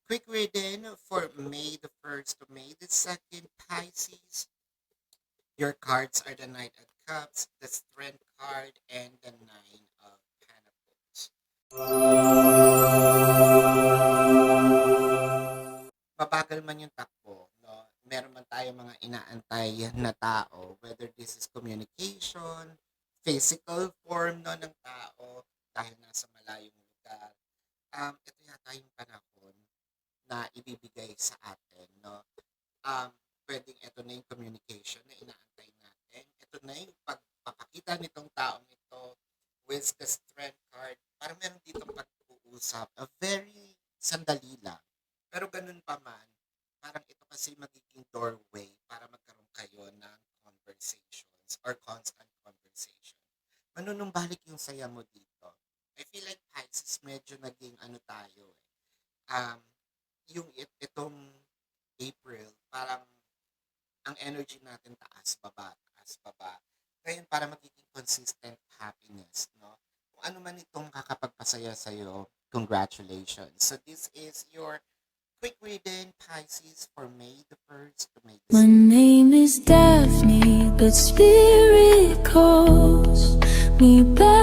Quick reading for May the 1st to May the 2nd, Pisces. Your cards are the Knight of Cups, the Strength card, and the Nine of Pentacles. Mabagal man yung takbo, no? Meron man tayo mga inaantay na tao, whether this is communication, physical form no, ng tao, dahil nasa malayong lugar. Ito yata yung panahon na ibibigay sa atin, no? Um, Pwedeng ito na yung communication na inaantay natin. Ito na yung pagpapakita nitong taong ito with the strength card. Parang meron ditong pag-uusap. A very sandali lang. Pero ganun pa man, parang ito kasi magiging doorway para magkaroon kayo ng conversations or constant conversation. Manunumbalik yung saya mo dito. I feel like Pisces medyo naging ano tayo eh. Yung itong April, parang ang energy natin taas, baba, taas, baba. Ngayon, para magiging consistent happiness, no? Kung ano man itong kakapagpasaya sa'yo, congratulations. So this is your quick reading, Pisces, for May the 1st to May the My 2nd. name is Daphne, but spirit calls me back.